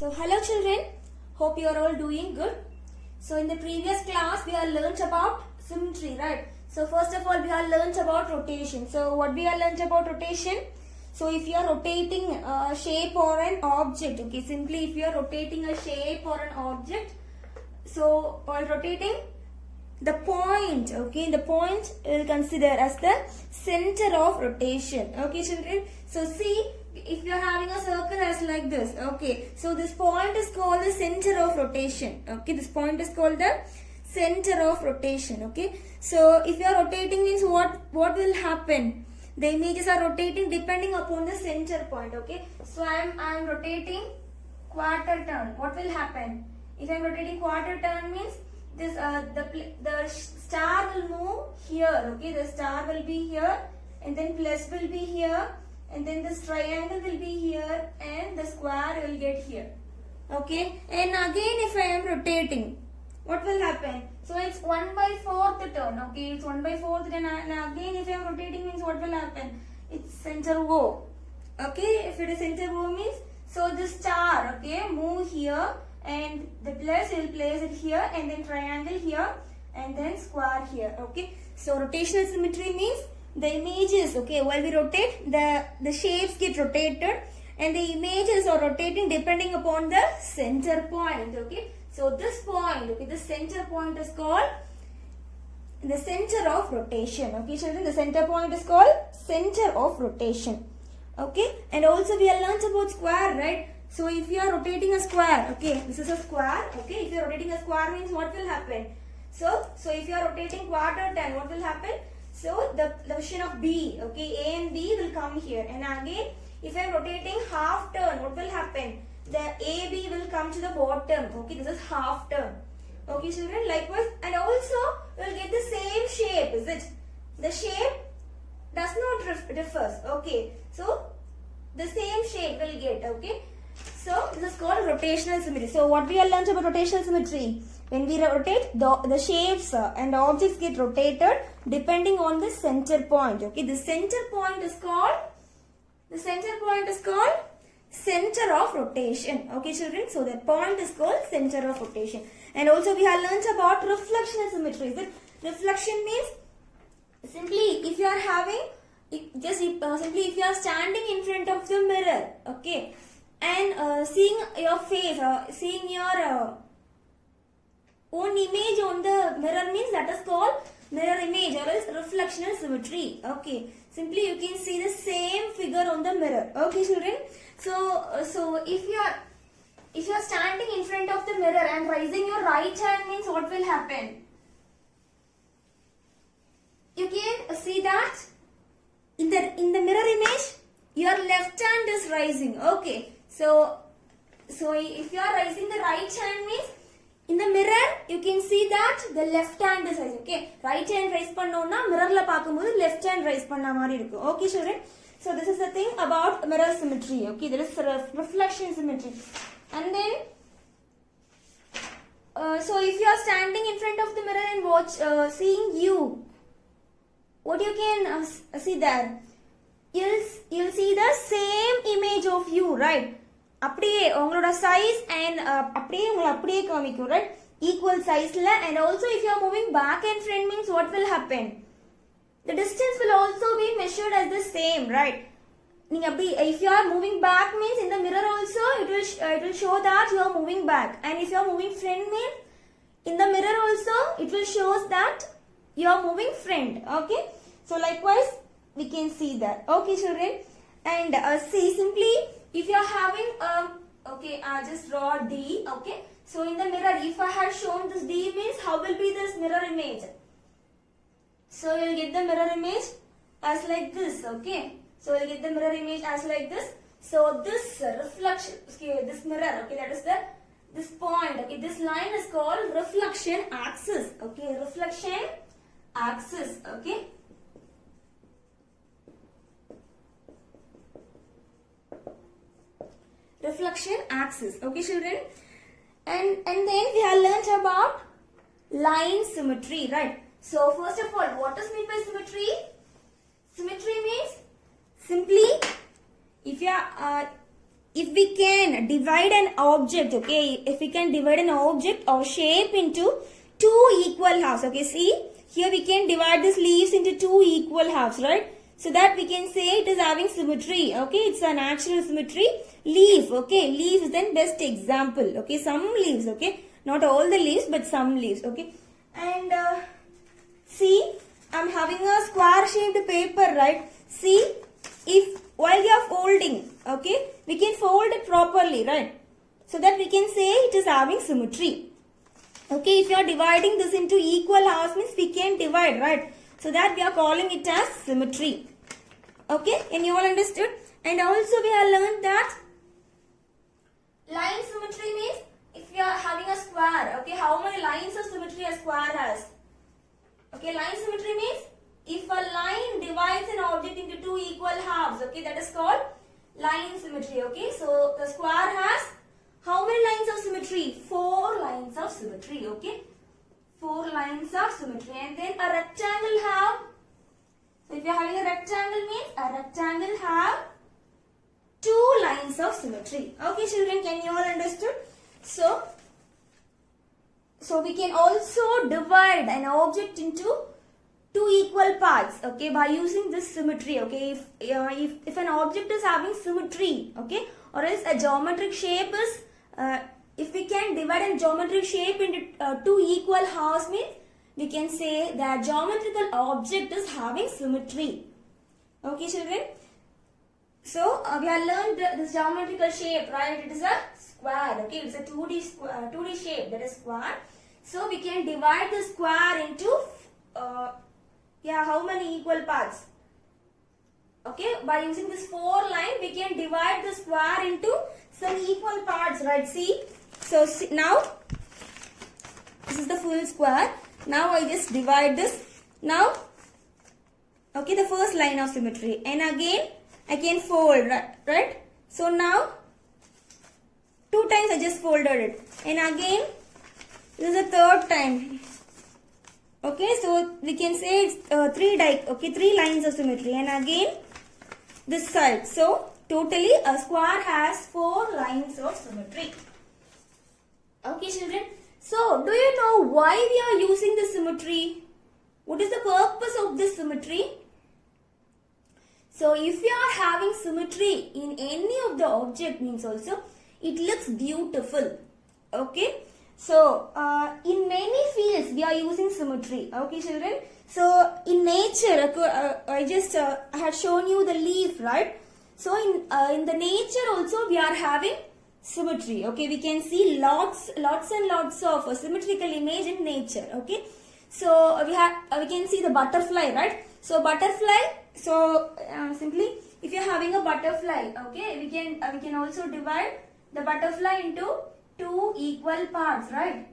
So hello children, hope you are all doing good. So in the previous class we have learnt about symmetry, right? So first of all we have learnt about rotation. So what we have learnt about rotation? So if you are rotating a shape or an object, okay, simply if you are rotating a shape or an object, so while rotating the point, okay, the point will consider as the center of rotation, okay children. So see, if you are having a circle as like this, okay, so this point is called the center of rotation, okay, this point is called the center of rotation, okay. So if you are rotating means what will happen? The images are rotating depending upon the center point, okay. So I am rotating quarter turn. What will happen? If I am rotating quarter turn means this the star will move here, okay, the star will be here and then plus will be here and then this triangle will be here and the square will get here, okay. And again if I am rotating, what will happen? So it's 1/4 turn, okay, it's 1/4 turn, and again if I am rotating means what will happen? It's center O, okay. If it is center O means, so this star, okay, move here and the plus will place it here and then triangle here and then square here, okay. So rotational symmetry means the images, okay, while we rotate the shapes get rotated and the images are rotating depending upon the center point, okay. So this point, okay, the center point is called the center of rotation, okay children, the center point is called center of rotation, okay. And also we have learnt about square, right? So if you are rotating a square, okay, this is a square, okay, if you are rotating a square means what will happen? So if you are rotating quarter turn, what will happen? So the position of B, okay, A and B will come here, and again if I am rotating half turn, what will happen? The AB will come to the bottom, okay, this is half turn, okay children. Likewise, and also we will get the same shape, is it? The shape does not differ, okay, so the same shape will get, okay. So this is called rotational symmetry. So what we have learned about rotational symmetry? When we rotate, the shapes and objects get rotated depending on the center point, okay. The center point is called center of rotation, okay children. So the point is called center of rotation. And also we have learnt about reflectional symmetry. Is it? Reflection means simply if you are having simply if you are standing in front of the mirror, okay, and seeing your face, seeing your own image on the mirror means that is called mirror image or else reflectional symmetry, okay. Simply you can see the same figure on the mirror, okay children. So if you are standing in front of the mirror and raising your right hand means what will happen? You can see that in the mirror image your left hand is rising, okay. So if you are raising the right hand means in the mirror you can see that the left hand is rising, okay. Right hand raise pannona mirror la paakumbodhu left hand raise panna mari irukum, okay children. So this is the thing about mirror symmetry, okay. There is reflection symmetry. And then so if you are standing in front of the mirror and seeing you, what you can see there? You'll see the same image of you, right? அப்படியே உங்களோட size and அப்படியே உங்களை அப்படியே காமிக்கும், right? Equal size ல. And also if you are moving back and front means what will happen? The distance will also be measured as the same, right? நீங்க அப்படி if you are moving back means in the mirror also it will show that you are moving back, and if you are moving front means in the mirror also it will shows that you are moving front, okay. So likewise we can see that, okay children. And see, simply if you are having okay, just draw D, okay. So in the mirror if I had shown this D means how will be this mirror image? So you will get the mirror image as like this, okay. So you will get the mirror image as like this. So this reflection, okay, this mirror, okay, that is this point, okay, this line is called reflection axis, okay, reflection axis, okay. Reflection axis, okay children. And then we have learnt about line symmetry, right? So first of all, what is meant by symmetry? Symmetry means simply if you are if we can divide an object, okay, if we can divide an object or shape into two equal halves, okay, see, here we can divide these leaves into two equal halves, right? So that we can say it is having symmetry, okay, it's a natural symmetry. Leaf, okay, leaf is then best example, okay, some leaves, okay, not all the leaves but some leaves, okay. And see, I'm having a square shaped paper, right? See, if while you are folding, okay, we can fold it properly, right? So that we can say it is having symmetry. Okay, if you are dividing this into equal halves means we can divide, right? So that we are calling it as symmetry. Okay, and you all understood? And also we have learned that line symmetry means if you are having a square, okay, how many lines of symmetry a square has? Okay, line symmetry means if a line divides an object into two equal halves, okay, that is called line symmetry, okay. So the square has how many lines of symmetry? 4 lines of symmetry, okay. 4 lines of symmetry. And then a rectangle have, so if you are having a rectangle means a rectangle have 2 lines of symmetry. Okay children, can you all understood? So we can also divide an object into two equal parts, okay, by using this symmetry, okay. If an object is having symmetry, okay, or else a geometric shape is, if we can divide a geometric shape into two equal halves means we can say that geometrical object is having symmetry. Okay children. So we have learned this geometrical shape, right? It is a square, okay, it's a 2D shape, that is square. So we can divide the square into how many equal parts? Okay, by using this 4 line, we can divide the square into some equal parts, right? See, so see, now this is the full square. Now I just divide this. Now, okay, the first line of symmetry, and again I can fold, right? So now 2 times I just folded it, and again this is the 3rd time. Okay, so we can say it's 3 lines of symmetry, and again this side. So totally a square has 4 lines of symmetry. Okay children, so do you know why we are using this symmetry? What is the purpose of this symmetry? So if we are having symmetry in any of the object means also it looks beautiful. Okay. So, in many fields we are using symmetry, okay children. So, in nature, I had shown you the leaf, right? So, in the nature also we are having symmetry, okay. We can see lots and lots of symmetrical image in nature, okay. So, we can see the butterfly, right? So, butterfly, so simply if you are having a butterfly, okay, we can also divide the butterfly into 2 equal parts, right?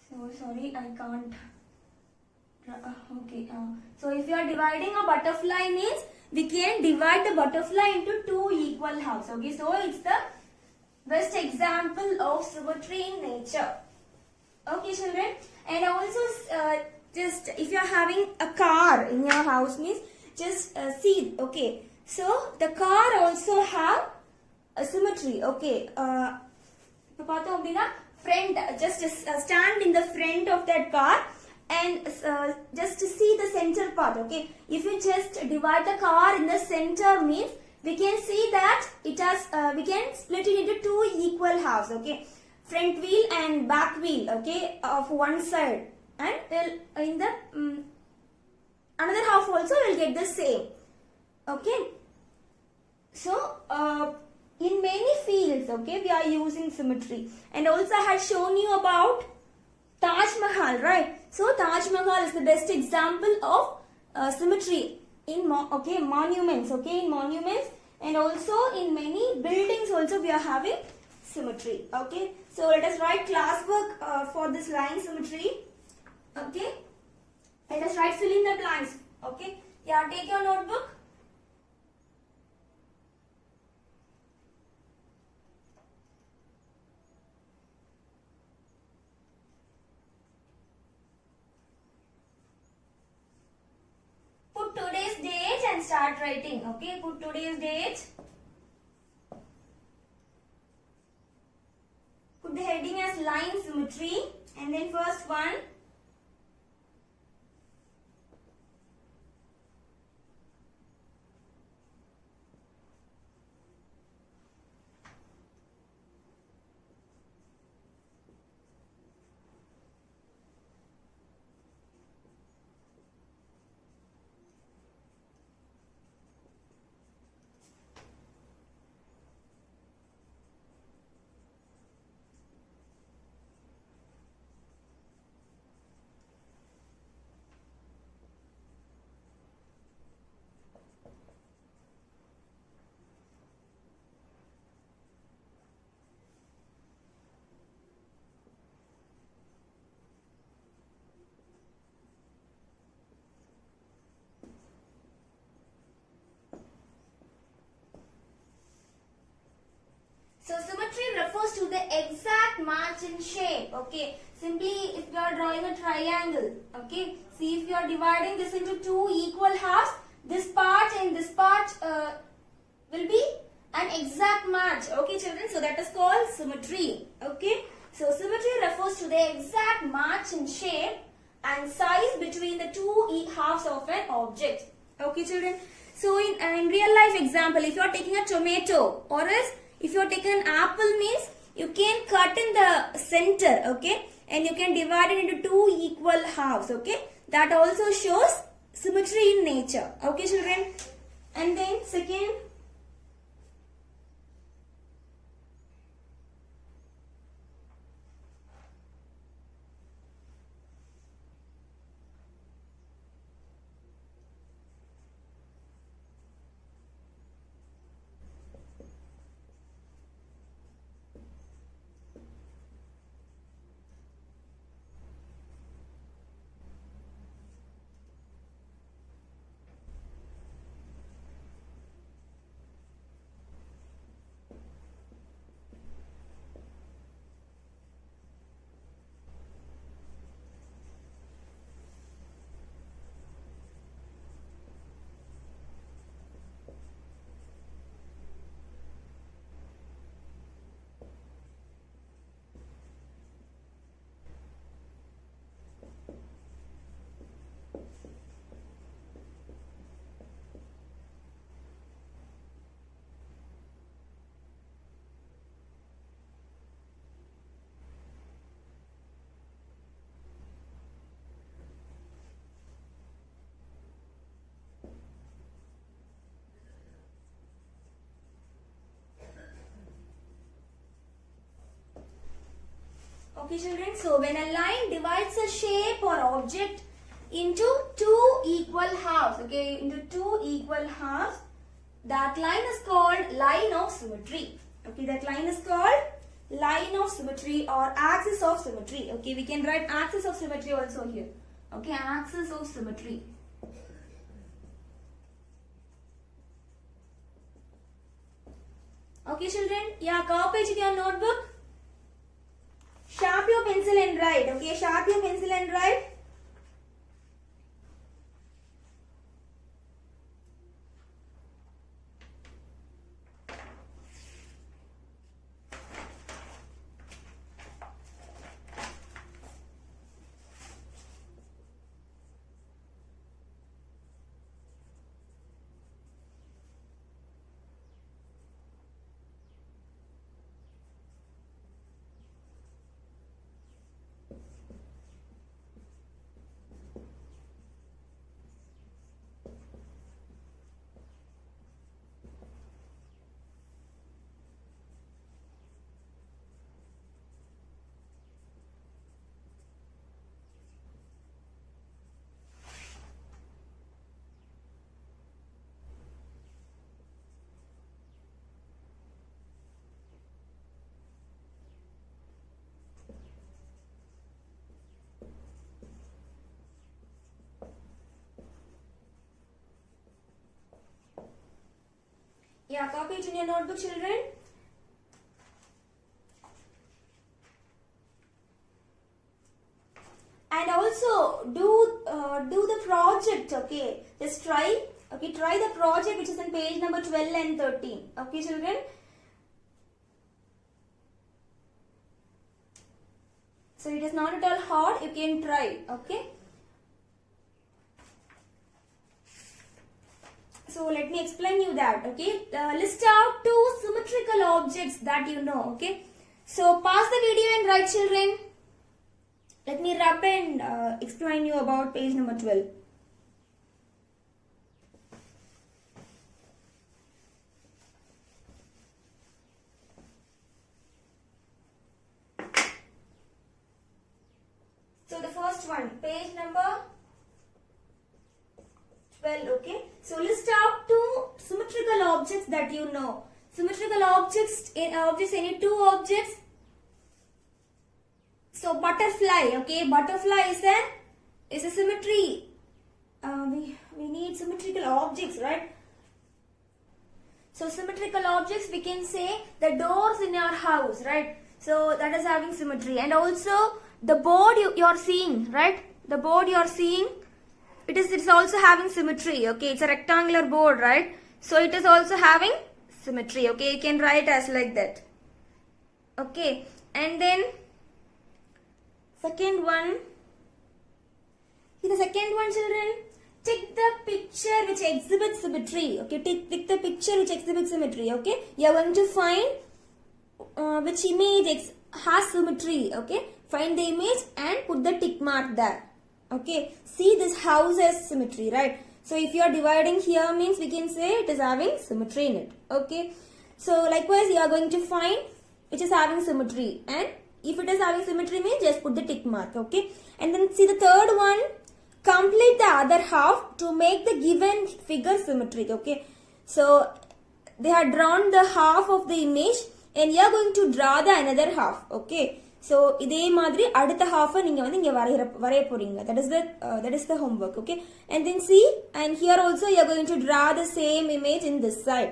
So sorry, I can't. Okay. So if you are dividing a butterfly means we can divide the butterfly into 2 equal halves. Okay. So it's the best example of symmetry in nature. Okay, children. And also just if you are having a car in your house means just see. Okay. So the car also have a symmetry, okay. Friend, just stand in the front of that car and just see the center part, okay. If you just divide the car in the center means we can see that it has we can split it into 2 equal halves, okay. Front wheel and back wheel, okay, of one side, and in the another half also will get the same, okay. So in many fields, okay, we are using symmetry. And also I had shown you about Taj Mahal, right? So Taj Mahal is the best example of symmetry in monuments, okay, in monuments, and also in many buildings also we are having symmetry, okay. So let us write classwork for this line symmetry, okay. Let us write fill in the blanks, okay. Yeah, take your notebook. start writing. Okay, put today's date. Put the heading as line symmetry, and then first one. So symmetry refers to the exact match in shape. Okay. Simply, if you are drawing a triangle, okay. See, if you are dividing this into two equal halves, this part and this part will be an exact match. Okay, children. So that is called symmetry. Okay. So symmetry refers to the exact match in shape and size between the two halves of an object. Okay, children. So in real life example, if you are taking a tomato, or else if you are taking an apple, means you can cut in the center, okay, and you can divide it into two equal halves, okay. That also shows symmetry in nature, okay, children. And then second, okay, children. So when a line divides a shape or object into two equal halves, okay, into two equal halves, that line is called line of symmetry. Okay, that line is called line of symmetry or axis of symmetry. Okay, we can write axis of symmetry also here. Okay, axis of symmetry. Okay, children. Yeah, copy it in your notebook. Sharp your pencil and write. Okay, sharp your pencil and write. Yeah, copy it in your notebook, children. And also do the project. Okay, just try Okay, try the project which is on page number 12 and 13. Okay, children. So it is not at all hard. You can try. Okay. So let me explain you that. Okay. List out 2 symmetrical objects that you know. Okay. So pause the video and write, children. Let me rub and explain you about page number 12. So the first one, page number 12, okay. So list out 2 symmetrical objects that you know. Symmetrical objects, any 2 objects. So butterfly, okay. Butterfly is a symmetry. We need symmetrical objects, right? So symmetrical objects, we can say the doors in your house, right? So that is having symmetry. And also the board you are seeing, right? The board you are seeing, it's also having symmetry, okay? It's a rectangular board, right? So it is also having symmetry, okay? You can write as like that, okay? And then second one, children, take the picture which exhibits symmetry, okay? Take the picture which exhibits symmetry, okay? You are going to find which image has symmetry, okay? Find the image and put the tick mark there. Okay. See, this house has symmetry, right? So if you are dividing here means we can say it is having symmetry in it. Okay. So likewise you are going to find which is having symmetry, and if it is having symmetry means just put the tick mark. Okay. And then see the third one. Complete the other half to make the given figure symmetric. Okay. So they have drawn the half of the image and you are going to draw the another half. Okay. So இதே மாதிரி அடுத்த half நீங்க வந்து இங்க வரைய போறீங்க. That is the homework, okay? And then see, and here also you are going to draw the same image in this side.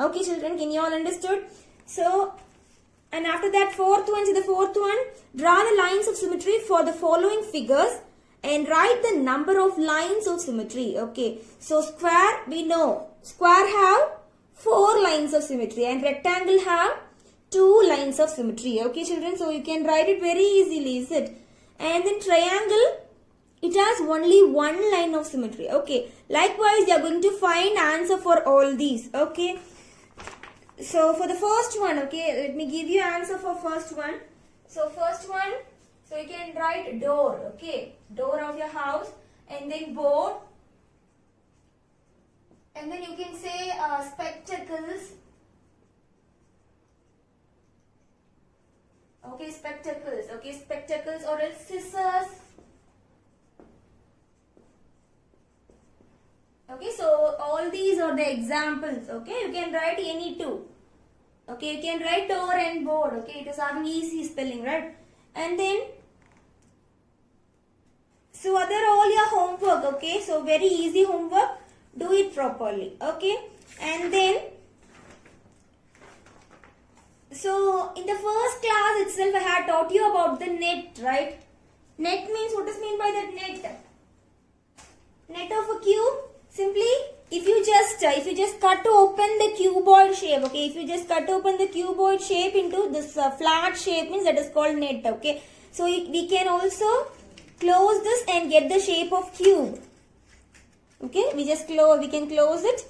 Okay, children, can you all understood? So, and after that fourth one, see the fourth one, draw the lines of symmetry for the following figures and write the number of lines of symmetry. Okay, so square, we know square have 4 lines of symmetry and rectangle have 2 lines of symmetry. Okay, children, so you can write it very easily, is it? And then triangle, it has only 1 line of symmetry. Okay, likewise you are going to find answer for all these. Okay, so for the first one, okay, let me give you answer for first one. So first one, so you can write door, okay, door of your house, and then board, and then you can say spectacles. Okay, spectacles. Okay, spectacles, or else scissors. Okay, so all these are the examples. Okay, you can write any 2. Okay, you can write door and board. Okay, it is having easy spelling, right? And then, so other all your homework. Okay, so very easy homework. Do it properly. Okay, and then, so in the first class itself I had taught you about the net, right? Net means, what is mean by that net? Net of a cube, simply if you just cut open the cuboid shape, okay, if you just cut open the cuboid shape into this flat shape means that is called net. Okay, so we can also close this and get the shape of cube. Okay, we can close it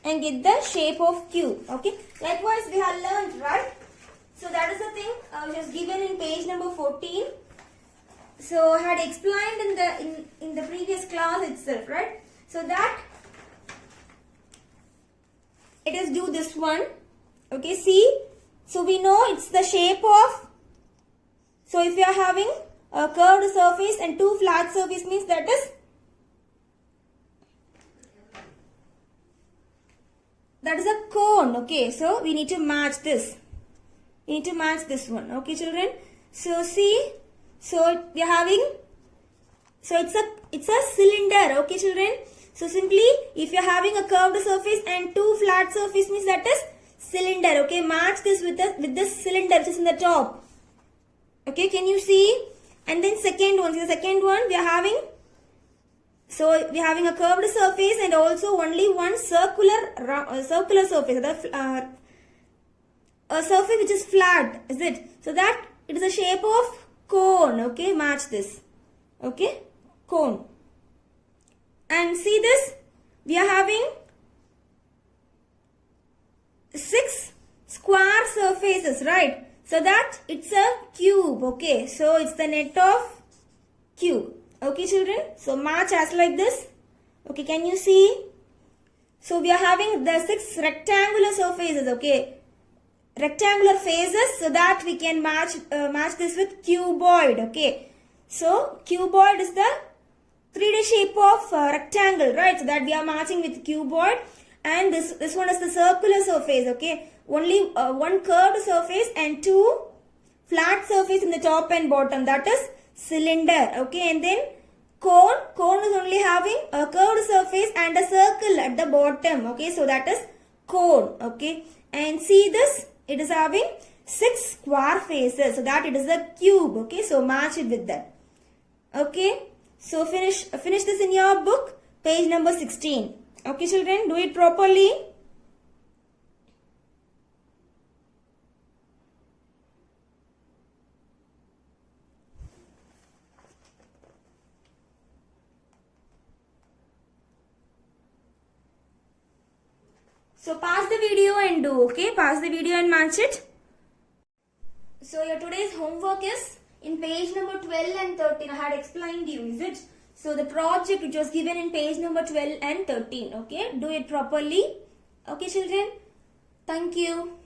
and get the shape of cube. Okay, likewise we have learned, right? So that is the thing which is given in page number 14. So I had explained in the previous class itself, right? So that it is do this one. Okay, see, so we know it's the shape of, so if you are having a curved surface and 2 flat surface means that is a cone. Okay, so we need to match this. We need to match this one. Okay, children. So see, so we are having, so it's a cylinder. Okay, children. So simply, if you are having a curved surface and 2 flat surface means that is cylinder. Okay, match this with the cylinder which is in the top. Okay, can you see? And then second one, we are having So we are having a curved surface and also only one circular surface, a surface which is flat, is it? So that it is a shape of cone. Okay, match this. Okay, cone. And see this, we are having 6 square surfaces, right? So that it's a cube. Okay, so it's the net of cube. Okay, children, so match as like this. Okay, can you see? So we are having the 6 rectangular surfaces. Okay, rectangular faces, so that we can match this with cuboid. Okay, so cuboid is the 3D shape of rectangle, right? So that we are matching with cuboid. And this one is the circular surface. Okay, only one curved surface and 2 flat surface in the top and bottom, that is cylinder. Okay, and then cone is only having a curved surface and a circle at the bottom. Okay, so that is cone. Okay, and see this, it is having 6 square faces, so that it is a cube. Okay, so match it with that. Okay, so finish this in your book, page number 16. Okay, children, do it properly. So pause the video and do. Okay, pause the video and match it. So your today's homework is in page number 12 and 13. I had explained you, is it? So the project which was given in page number 12 and 13. Okay, do it properly. Okay, children. Thank you.